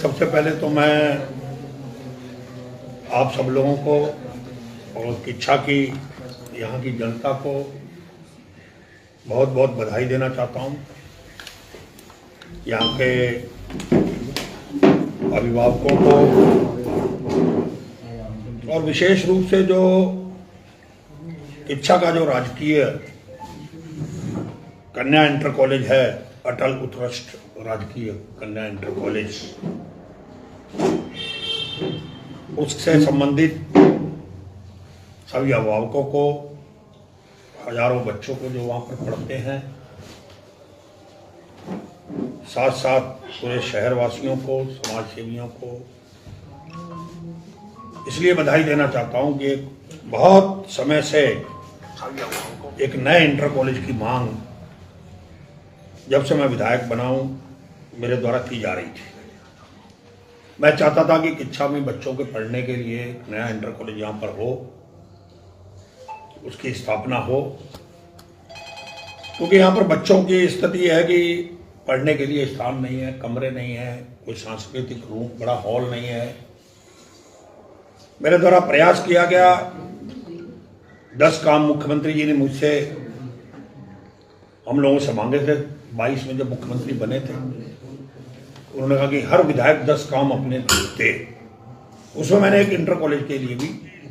सबसे पहले तो मैं आप सब लोगों को और किच्छा की यहाँ की जनता को बहुत बहुत बधाई देना चाहता हूँ। यहाँ के अभिभावकों को और विशेष रूप से जो किच्छा का जो राजकीय कन्या इंटर कॉलेज है, अटल उत्कृष्ट राजकीय कन्या इंटर कॉलेज, उससे संबंधित सभी अभिभावकों को, हजारों बच्चों को जो वहाँ पर पढ़ते हैं, साथ साथ पूरे शहरवासियों को, समाज सेवियों को इसलिए बधाई देना चाहता हूँ कि बहुत समय से एक नए इंटर कॉलेज की मांग जब से मैं विधायक बना हूँ मेरे द्वारा की जा रही थी। मैं चाहता था कि किच्छा में बच्चों के पढ़ने के लिए एक नया इंटर कॉलेज यहाँ पर हो, उसकी स्थापना हो, क्योंकि यहाँ पर बच्चों की स्थिति है कि पढ़ने के लिए स्थान नहीं है, कमरे नहीं है, कोई सांस्कृतिक रूम, बड़ा हॉल नहीं है। मेरे द्वारा प्रयास किया गया, 10 काम मुख्यमंत्री जी ने मुझसे, हम लोगों से मांगे थे 22 में जब मुख्यमंत्री बने थे। उन्होंने कहा कि हर विधायक 10 काम अपने दे। उसमें मैंने एक इंटर कॉलेज के लिए भी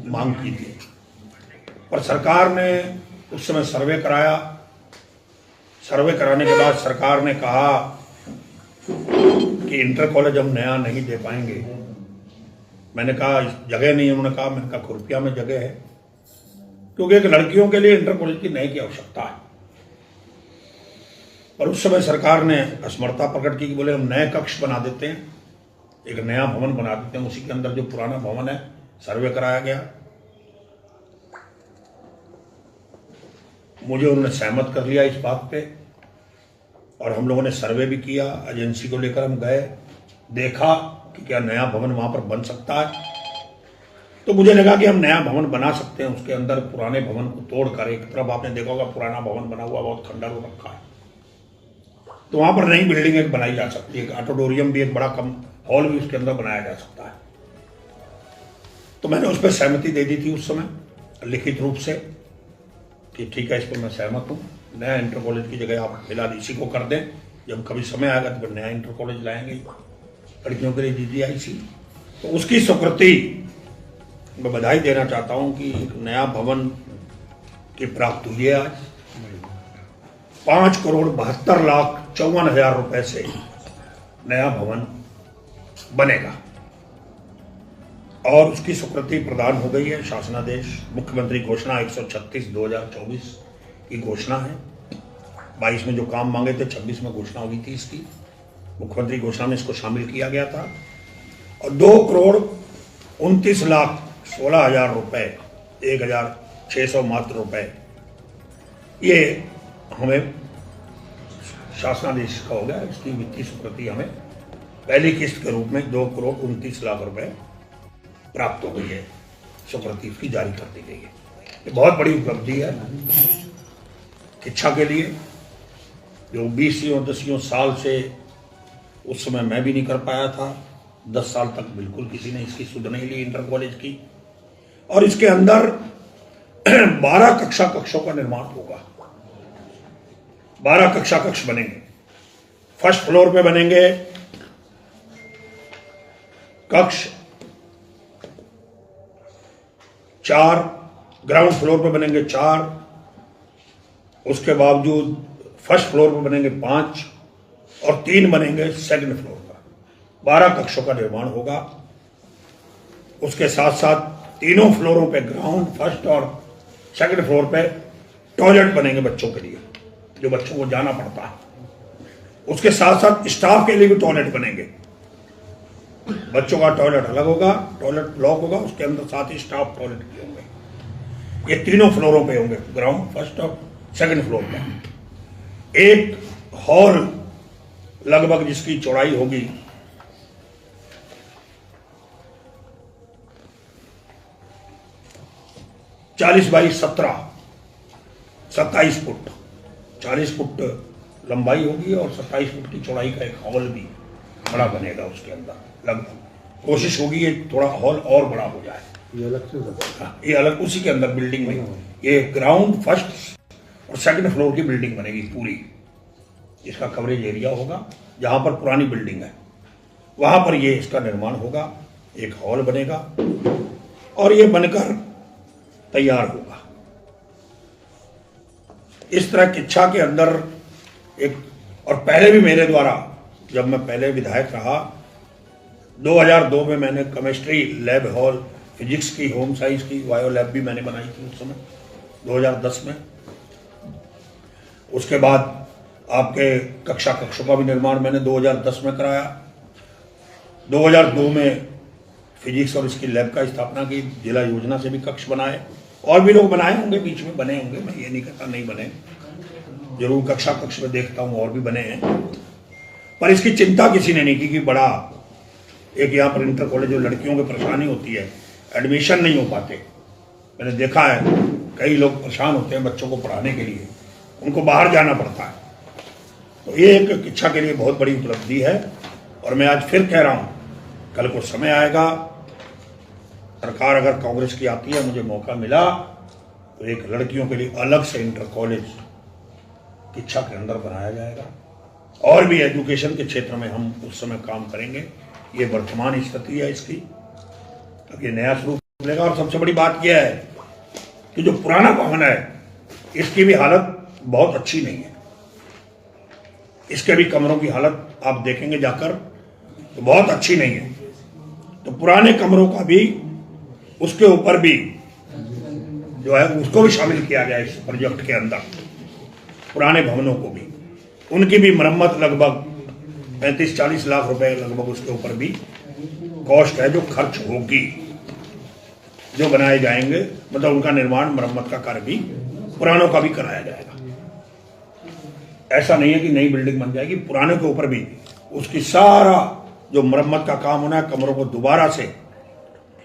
मांग की थी, पर सरकार ने उस समय सर्वे कराया। सर्वे कराने के बाद सरकार ने कहा कि इंटर कॉलेज हम नया नहीं दे पाएंगे। मैंने कहा जगह नहीं है। उन्होंने कहा, मैंने कहा खुरपिया में जगह है, क्योंकि एक लड़कियों के लिए इंटर कॉलेज की नए की आवश्यकता है। और उस समय सरकार ने असमर्थता प्रकट की कि बोले हम नए कक्ष बना देते हैं, एक नया भवन बना देते हैं, उसी के अंदर जो पुराना भवन है। सर्वे कराया गया, मुझे उन्होंने सहमत कर लिया इस बात पे, और हम लोगों ने सर्वे भी किया। एजेंसी को लेकर हम गए, देखा कि क्या नया भवन वहां पर बन सकता है। तो मुझे लगा कि हम नया भवन बना सकते हैं। उसके अंदर पुराने भवन को तोड़कर, एक तरफ आपने देखा होगा पुराना भवन बना हुआ बहुत खंडर हो रखा है, तो वहां पर नई बिल्डिंग एक बनाई जा सकती है। एक ऑडिटोरियम भी, एक बड़ा कम हॉल भी उसके अंदर बनाया जा सकता है। तो मैंने उस पर सहमति दे दी थी उस समय लिखित रूप से कि ठीक है, इस पर मैं सहमत हूँ। नया इंटर कॉलेज की जगह आप फिलहाल इसी को कर दें, जब कभी समय आएगा तो फिर नया इंटर कॉलेज लाएंगे लड़कियों के लिए DDIC। तो उसकी स्वीकृति मैं बधाई देना चाहता हूँ कि एक नया भवन की प्राप्त हुई है। आज 5,72,54,00,000 रुपए से नया भवन बनेगा और उसकी स्वीकृति प्रदान हो गई है। शासनादेश, मुख्यमंत्री घोषणा 136/2024 की घोषणा है। 22 में जो काम मांगे थे, 26 में घोषणा हुई थी इसकी। मुख्यमंत्री घोषणा में इसको शामिल किया गया था और 2,29,16,00,000 रुपए, 1,600 मात्र रुपए, ये हमें शासनादेश का हो गया। इसकी वित्तीय स्वीकृति हमें पहली किस्त के रूप में 2,29,00,000 रुपए प्राप्त हो गई है। स्वीकृति उसकी जारी कर दी गई है। ये बहुत बड़ी उपलब्धि है किच्छा के लिए, जो 20 साल से उस समय मैं भी नहीं कर पाया था। 10 साल तक बिल्कुल किसी ने इसकी सुध नहीं ली इंटर कॉलेज की। और इसके अंदर 12 कक्षा कक्षों का निर्माण होगा। 12 कक्षा कक्ष बनेंगे। फर्स्ट फ्लोर पे बनेंगे कक्ष 4, ग्राउंड फ्लोर पे बनेंगे 4, उसके बावजूद फर्स्ट फ्लोर पे बनेंगे 5 और 3 बनेंगे सेकंड फ्लोर पर। 12 कक्षों का निर्माण होगा। उसके साथ साथ तीनों फ्लोरों पे, ग्राउंड, फर्स्ट और सेकंड फ्लोर पे टॉयलेट बनेंगे बच्चों के लिए, जो बच्चों को जाना पड़ता है। उसके साथ साथ स्टाफ के लिए भी टॉयलेट बनेंगे। बच्चों का टॉयलेट अलग होगा, टॉयलेट ब्लॉक होगा, उसके अंदर साथ ही स्टाफ टॉयलेट भी होंगे। ये तीनों फ्लोरों पे होंगे, ग्राउंड, फर्स्ट और सेकंड फ्लोर पे। एक हॉल लगभग जिसकी चौड़ाई होगी 40 बाई 17, 27 फुट, 40 फुट लंबाई होगी और 27 फुट की चौड़ाई का एक हॉल भी बड़ा बनेगा उसके अंदर। लगभग कोशिश होगी ये थोड़ा हॉल और बड़ा हो जाए। ये अलग से हाँ, ये अलग उसी के अंदर बिल्डिंग में ये ग्राउंड फर्स्ट और सेकंड फ्लोर की बिल्डिंग बनेगी पूरी। इसका कवरेज एरिया होगा। जहां पर पुरानी बिल्डिंग है वहां पर ये इसका निर्माण होगा, एक हॉल बनेगा और ये बनकर तैयार होगा। इस तरह की इच्छा के अंदर एक, और पहले भी मेरे द्वारा जब मैं पहले विधायक रहा 2002 में मैंने केमिस्ट्री लैब हॉल, फिजिक्स की, होम साइंस की, बायो लैब भी मैंने बनाई थी उस समय 2010 में। उसके बाद आपके कक्षों का भी निर्माण मैंने 2010 में कराया। 2002 में फिजिक्स और इसकी लैब का स्थापना की, जिला योजना से भी कक्ष बनाए, और भी लोग बनाए होंगे, बीच में बने होंगे, मैं ये नहीं कहता नहीं बने, जरूर कक्ष में देखता हूँ और भी बने हैं। पर इसकी चिंता किसी ने नहीं की कि बड़ा एक यहाँ पर इंटर कॉलेज जो लड़कियों की परेशानी होती है, एडमिशन नहीं हो पाते। मैंने देखा है कई लोग परेशान होते हैं बच्चों को पढ़ाने के लिए, उनको बाहर जाना पड़ता है। तो ये एक इच्छा के लिए बहुत बड़ी उपलब्धि है। और मैं आज फिर कह रहा हूँ, कल को समय आएगा, सरकार अगर कांग्रेस की आती है, मुझे मौका मिला तो एक लड़कियों के लिए अलग से इंटर कॉलेज इच्छा के अंदर बनाया जाएगा। और भी एजुकेशन के क्षेत्र में हम उस समय काम करेंगे। ये वर्तमान स्थिति है इसकी, अब ये नया स्वरूप मिलेगा। और सबसे बड़ी बात यह है कि जो पुराना भवन है इसकी भी हालत बहुत अच्छी नहीं है। इसके भी कमरों की हालत आप देखेंगे जाकर तो बहुत अच्छी नहीं है। तो पुराने कमरों का भी, उसके ऊपर भी जो है उसको भी शामिल किया गया इस प्रोजेक्ट के अंदर। पुराने भवनों को भी, उनकी भी मरम्मत लगभग 35-40 लाख रुपए लगभग उसके ऊपर भी कॉस्ट है जो खर्च होगी, जो बनाए जाएंगे। मतलब उनका निर्माण, मरम्मत का कार्य भी पुरानों का भी कराया जाएगा। ऐसा नहीं है कि नई बिल्डिंग बन जाएगी, पुराने के ऊपर भी उसकी सारा जो मरम्मत का काम होना है, कमरों को दोबारा से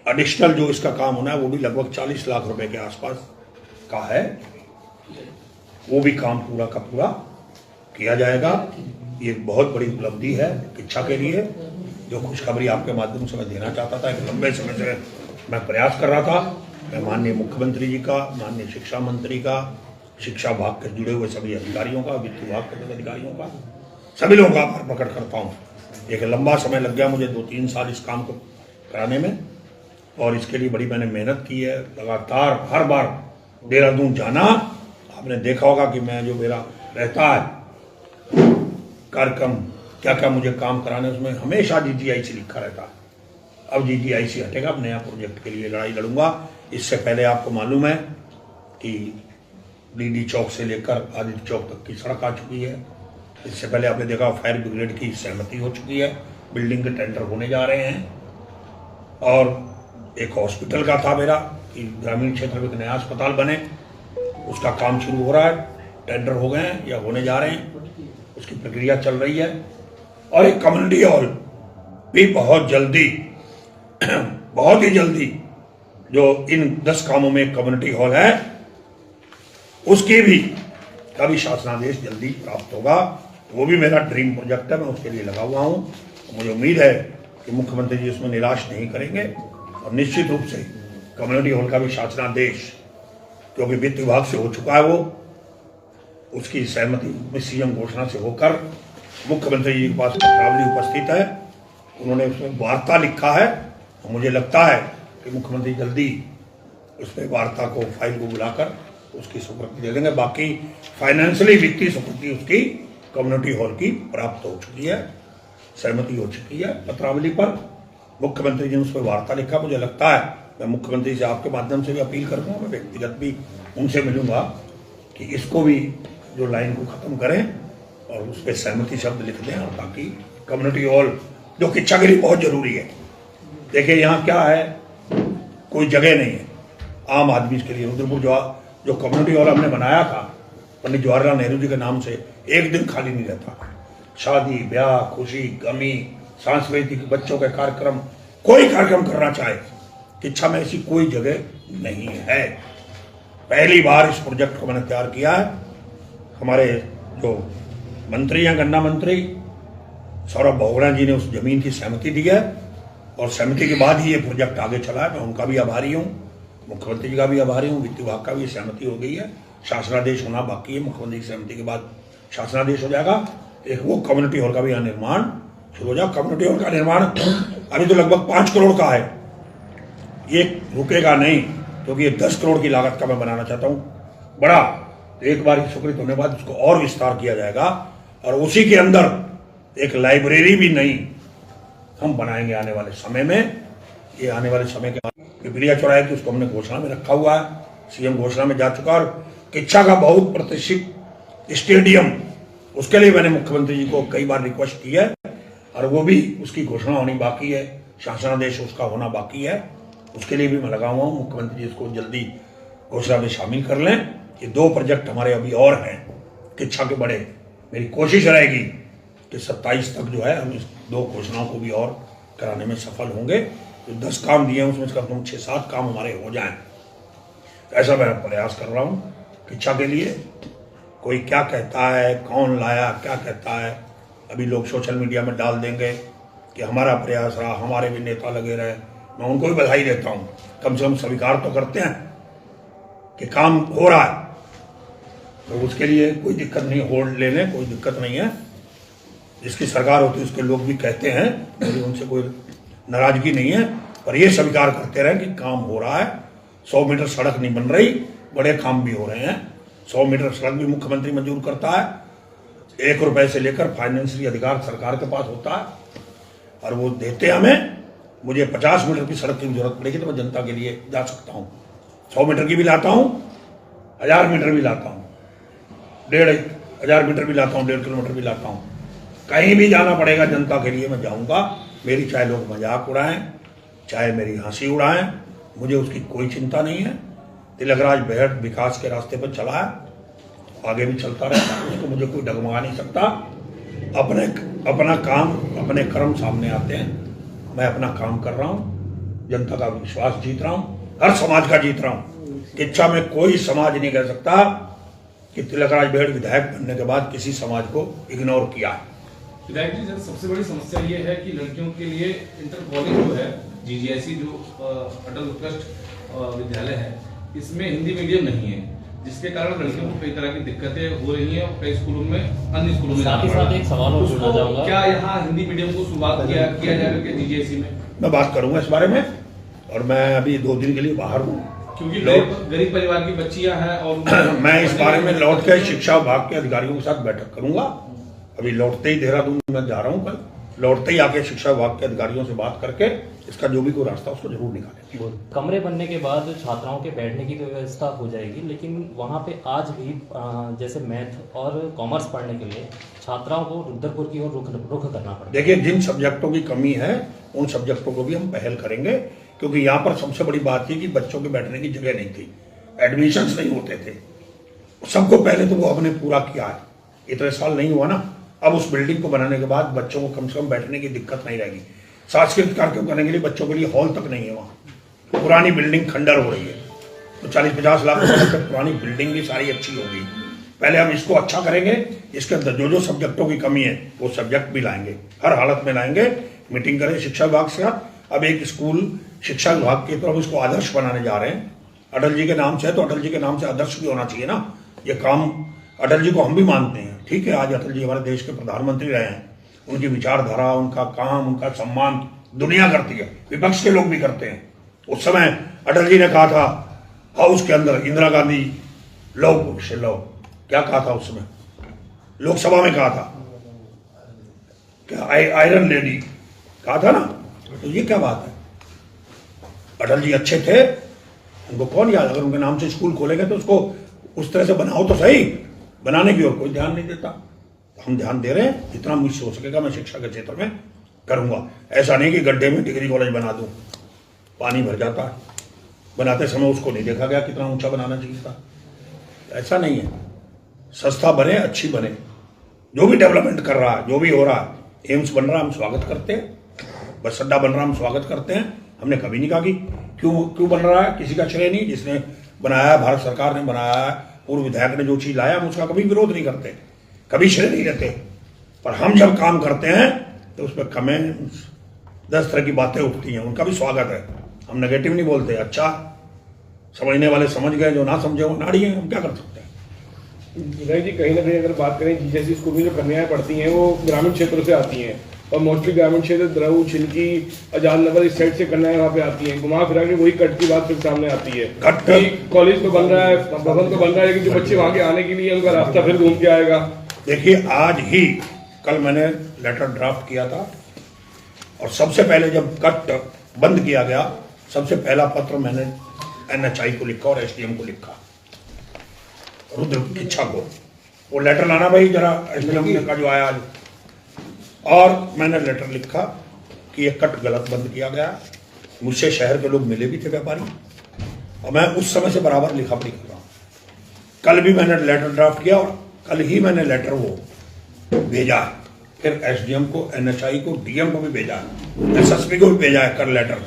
एडिशनल जो इसका काम होना है, वो भी लगभग 40 लाख रुपए के आसपास का है। वो भी काम पूरा का पूरा किया जाएगा। ये बहुत बड़ी उपलब्धि है इच्छा के लिए, जो खुशखबरी आपके माध्यम से मैं देना चाहता था। एक लंबे समय से मैं प्रयास कर रहा था। मैं माननीय मुख्यमंत्री जी का, माननीय शिक्षा मंत्री का, शिक्षा विभाग के जुड़े हुए सभी अधिकारियों का, वित्त विभाग के अधिकारियों का, सभी लोगों का आभार प्रकट करता हूँ। एक लंबा समय लग गया मुझे 2-3 साल इस काम को कराने में, और इसके लिए बड़ी मैंने मेहनत की है। लगातार हर बार देहरादून जाना, आपने देखा होगा कि मैं जो मेरा रहता है कार्यक्रम, क्या क्या मुझे काम कराने, उसमें हमेशा GGIC लिखा रहता है। अब GGIC हटेगा, अब नया प्रोजेक्ट के लिए लड़ाई लड़ूंगा। इससे पहले आपको मालूम है कि DD चौक से लेकर आदित्य चौक तक की सड़क आ चुकी है। इससे पहले आपने देखा फायर ब्रिगेड की सहमति हो चुकी है, बिल्डिंग के टेंडर होने जा रहे हैं। और एक हॉस्पिटल का था मेरा कि ग्रामीण क्षेत्र में एक नया अस्पताल बने, उसका काम शुरू हो रहा है, टेंडर हो गए हैं या होने जा रहे हैं, उसकी प्रक्रिया चल रही है। और एक कम्युनिटी हॉल भी बहुत जल्दी बहुत ही जल्दी, जो इन 10 कामों में एक कम्युनिटी हॉल है, उसकी भी का भी शासनादेश जल्दी प्राप्त होगा। वो भी मेरा ड्रीम प्रोजेक्ट है, मैं उसके लिए लगा हुआ हूँ। तो मुझे उम्मीद है कि मुख्यमंत्री जी उसमें निराश नहीं करेंगे, और निश्चित रूप से कम्युनिटी हॉल का भी शासनादेश, क्योंकि वित्त विभाग से हो चुका है, वो उसकी सहमति में CM घोषणा से होकर मुख्यमंत्री जी के पास पत्रावली उपस्थित है। उन्होंने उसमें वार्ता लिखा है, और मुझे लगता है कि मुख्यमंत्री जल्दी उसमें वार्ता को, फाइल को बुलाकर उसकी स्वीकृति दे देंगे। बाकी फाइनेंशियली वित्तीय स्वीकृति उसकी कम्युनिटी हॉल की प्राप्त हो चुकी है, सहमति हो चुकी है पत्रावली पर। मुख्यमंत्री जी ने उस पर वार्ता लिखा। मुझे लगता है मैं मुख्यमंत्री से आपके माध्यम से भी अपील करूंगा, मैं व्यक्तिगत भी उनसे मिलूंगा कि इसको भी जो लाइन को खत्म करें और उस पर सहमति शब्द लिख दें, और ताकि कम्युनिटी हॉल जो शिक्षा के लिए बहुत जरूरी है। देखिए यहाँ क्या है, कोई जगह नहीं है आम आदमी के लिए। रुद्रपुर जो कम्युनिटी हॉल हमने बनाया था पंडित जवाहरलाल नेहरू जी के नाम से, एक दिन खाली नहीं रहता। शादी, ब्याह, खुशी, गमी, सांस्कृतिक, बच्चों के कार्यक्रम, कोई कार्यक्रम करना चाहे, शिक्षा में ऐसी कोई जगह नहीं है। पहली बार इस प्रोजेक्ट को मैंने तैयार किया है। हमारे जो मंत्री हैं, गन्ना मंत्री सौरभ बहुगुणा जी ने उस जमीन की सहमति दी है और सहमति के बाद ही ये प्रोजेक्ट आगे चला है। मैं उनका भी आभारी हूँ, मुख्यमंत्री जी का भी आभारी हूँ। वित्त विभाग का भी सहमति हो गई है, शासनादेश होना बाकी है। मुख्यमंत्री की सहमति के बाद शासनादेश हो जाएगा। एक वो कम्युनिटी हॉल का भी यहाँ निर्माण शुरू हो जाएगा। कम्युनिटी हॉल का निर्माण अभी तो लगभग 5 करोड़ का है, ये रुकेगा नहीं, क्योंकि ये 10 करोड़ की लागत का मैं बनाना चाहता हूँ बड़ा। एक बार स्वीकृत होने के बाद उसको और विस्तार किया जाएगा और उसी के अंदर एक लाइब्रेरी भी नई हम बनाएंगे आने वाले समय में। ये आने वाले समय के पिपलिया चौराहे की उसको हमने घोषणा में रखा हुआ है, सीएम घोषणा में जा चुका। और किच्छा का बहुत प्रतिष्ठित स्टेडियम, उसके लिए मैंने मुख्यमंत्री जी को कई बार रिक्वेस्ट की है और वो भी उसकी घोषणा होनी बाकी है, शासनादेश उसका होना बाकी है। उसके लिए भी मैं लगा हुआ हूँ, मुख्यमंत्री जी इसको जल्दी घोषणा में शामिल कर लें। ये 2 प्रोजेक्ट हमारे अभी और हैं किच्छा के बड़े। मेरी कोशिश रहेगी कि 27 तक जो है हम इस 2 घोषणाओं को भी और कराने में सफल होंगे। जो 10 काम दिए हैं उसमें से कम से कम 6-7 काम हमारे हो जाएं, ऐसा मैं प्रयास कर रहा हूँ किच्छा के लिए। कोई क्या कहता है, कौन लाया, क्या कहता है, अभी लोग सोशल मीडिया में डाल देंगे कि हमारा प्रयास रहा, हमारे भी नेता लगे रहे। मैं उनको भी बधाई देता हूँ, कम से कम स्वीकार तो करते हैं कि काम हो रहा है। तो उसके लिए कोई दिक्कत नहीं, होल्ड ले लें, कोई दिक्कत नहीं है। जिसकी सरकार होती है उसके लोग भी कहते हैं, मेरी उनसे कोई नाराजगी नहीं है, पर ये स्वीकार करते रहे कि काम हो रहा है। 100 मीटर सड़क नहीं बन रही, बड़े काम भी हो रहे हैं। 100 मीटर सड़क भी मुख्यमंत्री मंजूर करता है, 1 रुपए से लेकर फाइनेंशियल अधिकार सरकार के पास होता है और वो देते हैं हमें। मुझे 50 मीटर की सड़क की जरूरत पड़ेगी तो मैं जनता के लिए जा सकता हूँ। 100 मीटर की भी लाता हूँ, 1000 मीटर भी लाता हूँ, 1500 मीटर भी लाता हूँ, 1.5 किलोमीटर भी लाता हूँ। कहीं भी जाना पड़ेगा जनता के लिए मैं जाऊँगा। मेरी चाहे लोग मजाक उड़ाएं, चाहे मेरी हंसी उड़ाएं, मुझे उसकी कोई चिंता नहीं है। तिलकराज बेहद विकास के रास्ते पर चला है, आगे भी चलता रहेगा, उसको मुझे कोई डगमगा नहीं सकता। अपना काम, अपने कर्म सामने आते हैं। मैं अपना काम कर रहा हूँ, जनता का विश्वास जीत रहा हूँ, हर समाज का जीत रहा हूँ। किच्छा में कोई समाज नहीं कह सकता कि तिलकराज बेहद विधायक बनने के बाद किसी समाज को इग्नोर किया। विधायक जी, सबसे बड़ी समस्या ये है कि लड़कियों के लिए इंटर कॉलेज जो है जीजीआईसी जो अटल उत्कृष्ट विद्यालय है, इसमें हिंदी मीडियम नहीं है, जिसके कारण लड़कियों को कई तरह की दिक्कतें हो रही हैं और कई स्कूलों में, अन्य स्कूलों में साथ ही साथ एक सवाल और पूछना चाहूंगा, क्या यहाँ हिंदी मीडियम को शुरुआत किया जाएगा जीजीआईसी में? मैं बात करूंगा इस बारे में, और मैं अभी 2 दिन के लिए बाहर हूँ, क्योंकि गरीब परिवार की बच्चियां हैं और मैं इस बारे में लौट के शिक्षा विभाग के अधिकारियों के साथ बैठक करूंगा। अभी लौटते ही देहरादून में जा रहा हूँ, कल लौटते ही आके शिक्षा विभाग के अधिकारियों से बात करके इसका जो भी कोई रास्ता उसको जरूर निकालेंगे। कमरे बनने के बाद छात्राओं के बैठने की तो व्यवस्था हो जाएगी, लेकिन वहाँ पे आज भी जैसे मैथ और कॉमर्स पढ़ने के लिए छात्राओं को रुद्रपुर की ओर रुख करना पड़ेगा। देखिए, जिन सब्जेक्टों की कमी है उन सब्जेक्टों को भी हम पहल करेंगे, क्योंकि यहाँ पर सबसे बड़ी बात थी कि बच्चों के बैठने की जगह नहीं थी, एडमिशन्स नहीं होते थे। सबको पहले तो वो हमने पूरा किया है, इतने साल नहीं हुआ ना। अब उस बिल्डिंग को बनाने के बाद बच्चों को कम से कम बैठने की दिक्कत नहीं रहेगी। सांस्कृतिक कार्यक्रम करने के लिए बच्चों के लिए हॉल तक नहीं है वहाँ। पुरानी बिल्डिंग खंडर हो रही है, तो 40-50 लाख रुपए तक पुरानी बिल्डिंग भी सारी अच्छी होगी। पहले हम इसको अच्छा करेंगे, इसके अंदर जो जो सब्जेक्टों की कमी है वो सब्जेक्ट भी लाएंगे, हर हालत में लाएंगे। मीटिंग करें शिक्षा विभाग से। अब एक स्कूल शिक्षा विभाग की तरफ इसको आदर्श बनाने जा रहे हैं। अटल जी के नाम से है तो अटल जी के नाम से आदर्श भी होना चाहिए ना। ये काम अटल जी को हम भी मानते हैं, ठीक है, आज अटल जी हमारे देश के प्रधानमंत्री रहे हैं, उनकी विचारधारा, उनका काम, उनका सम्मान दुनिया करती है, विपक्ष के लोग भी करते हैं। उस समय अटल जी ने कहा था हाउस के अंदर, इंदिरा गांधी लौ पुरुष लौ, क्या कहा था उस समय, लोकसभा में कहा था क्या, आयरन लेडी कहा था ना। तो ये क्या बात है, अटल जी अच्छे थे, उनको कौन याद। अगर उनके नाम से स्कूल खोलेंगे तो उसको उस तरह से बनाओ तो सही, बनाने की ओर कोई ध्यान नहीं देता। हम ध्यान दे रहे हैं, जितना मुझसे हो सकेगा मैं शिक्षा के क्षेत्र में करूंगा। ऐसा नहीं कि गड्ढे में डिग्री कॉलेज बना दूं, पानी भर जाता है, बनाते समय उसको नहीं देखा गया कितना ऊंचा बनाना चाहिए था। ऐसा नहीं है, सस्ता बने, अच्छी बने। जो भी डेवलपमेंट कर रहा है, जो भी हो रहा है, एम्स बन रहा है हम स्वागत करते हैं, बस अड्डा बन रहा है हम स्वागत करते हैं। हमने कभी नहीं कहा कि क्यों बन रहा है, किसी का श्रेय नहीं। जिसने बनाया, भारत सरकार ने बनाया है, पूर्व विधायक ने जो चीज लाया, हम उसका कभी विरोध नहीं करते, कभी श्रेय नहीं लेते। पर हम जब काम करते हैं तो उस पर कमेंट्स 10 तरह की बातें उठती हैं, उनका भी स्वागत है। हम नेगेटिव नहीं बोलते, अच्छा समझने वाले समझ गए, जो ना समझे वो नाड़ी हैं, हम क्या कर सकते हैं। विधायक जी, कहीं ना कहीं अगर बात करें जीजेसी स्कूल में जो कन्याएं पढ़ती हैं वो ग्रामीण क्षेत्रों से आती हैं, और मोस्टली ग्रामीण क्षेत्र द्रऊ, छिनकी, आजाद नगर इस साइड से कन्याएं वहाँ पे आती हैं। घुमा फिरा के वही कट की बात फिर सामने आती है। कट कॉलेज तो बन रहा है, भवन तो बन रहा है, लेकिन जो बच्चे वहाँ के आने के लिए उनका रास्ता फिर घूम के आएगा। देखिए, आज ही कल मैंने लेटर ड्राफ्ट किया था, और सबसे पहले जब कट बंद किया गया, सबसे पहला पत्र मैंने NHI को लिखा और SDM को लिखा, रुद्र किच्छा को। वो लेटर लाना भाई जरा, SDM का जो आया आज। और मैंने लेटर लिखा कि ये कट गलत बंद किया गया। मुझसे शहर के लोग मिले भी थे, व्यापारी, और मैं उस समय से बराबर लिखा पढ़ी कर रहा हूँ। कल भी मैंने लेटर ड्राफ्ट किया, और कल ही मैंने लेटर वो भेजा, फिर SDM को, NHI को, DM को भी भेजा, SSP को भी भेजा है कर लेटर।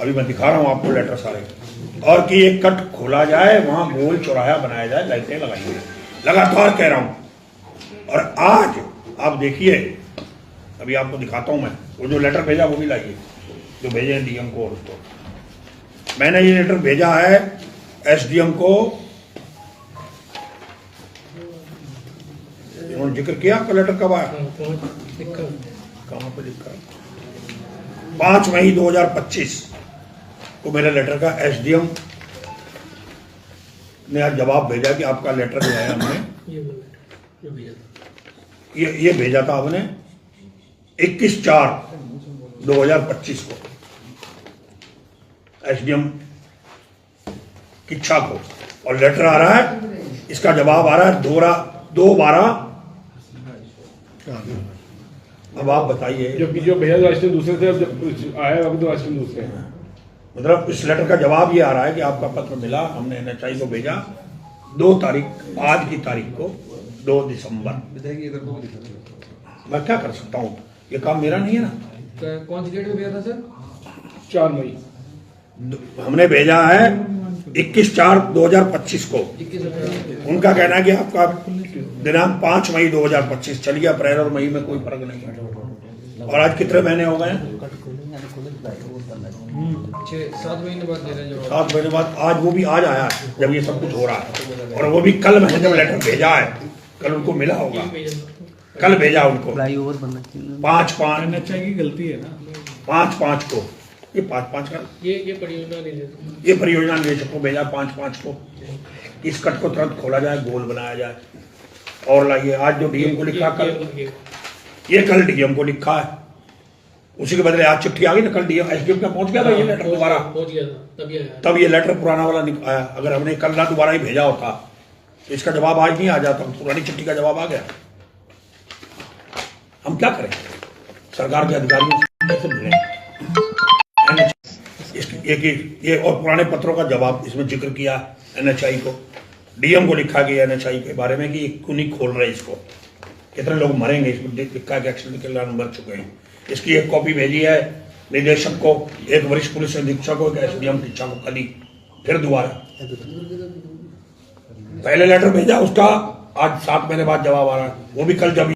अभी मैं दिखा रहा हूँ आपको लेटर सारे, और कि ये कट खोला जाए, वहां गोल चौराहा बनाया जाए, लाइटें लगाई जाए, लगातार कह रहा हूं। और आज आप देखिए, अभी आपको दिखाता हूं मैं, वो जो लेटर भेजा वो भी लाइए, जो भेजे हैं DM को। और उसको मैंने ये लेटर भेजा है SDM को, उन्होंने जिक्र किया आपका लेटर कब आया, कहां पर लिखा, 5 मई 2025 को मेरे लेटर का SDM ने आज जवाब भेजा कि आपका लेटर जो है हमने ये भेजा था हमने 21/4/2025 को SDM किच्छा को, और लेटर आ रहा है, इसका जवाब आ रहा है 2/12। अब आप बताइए, जबकि जो भेजा राष्ट्रीय दूसरे थे, अब जब आया अब तो राष्ट्रीय दूसरे हैं। मतलब इस लेटर का जवाब ये आ रहा है कि आपका पत्र मिला, हमने NHI को भेजा 2 तारीख, आज की तारीख को 2 दिसंबर। मैं क्या कर सकता हूँ, ये काम मेरा नहीं है ना। कौन सी डेट में भेजा था सर? 4 मई हमने भेजा है 21/4/2025 को। उनका कहना है कि आपका दिनांक 5 मई 2025, चलिए अप्रैल और मई में कोई फर्क नहीं है। और आज कितने महीने हो गए? 7 महीने बाद दे रहे हैं। 7 महीने बाद आज, वो भी आज आया है जब ये सब कुछ हो रहा है, और वो भी कल मैंने जब लेटर भेजा है, कल उनको मिला होगा, कल भेजा उनको 5/5 NHI की गलती है ना, 5/5 को, ये 5/5 का ये परियोजना ये परियोजना निदेशक को भेजा 5/5 को। इस कट को तुरंत खोला जाए, गोल बनाया जाए। और लाइए, आज जो DM को लिखा, कल ये कल DM को लिखा है, उसी के बदले आज चिट्ठी आ गई ना, कल SDM का पहुंच गया था ये लेटर दोबारा, पहुंच गया था, तब ये लेटर पुराना वाला आया। अगर हमने कल ना दोबारा ही भेजा होता तो इसका जवाब आज नहीं आ जाता, पुरानी चिट्ठी का जवाब आ गया। हम क्या करें, सरकार के अधिकारियों से कैसे मिलें? ये और पुराने पत्रों का जवाब इसमें जिक्र किया NHI को, DM को लिखा गया NHI के बारे में कि ये क्यों नहीं खोल रहे इसको, कितने लोग मरेंगे, इसमें लिखा कि एक्सीडेंट के कारण मर चुके हैं। इसकी एक कॉपी भेजी है निदेशक को, एक वरिष्ठ पुलिस अधीक्षक को, एक SDM किच्छा को, कल ही फिर दोबारा। पहले लेटर भेजा उसका, आज 7 महीने बाद जवाब आ रहा है, वो भी कल जब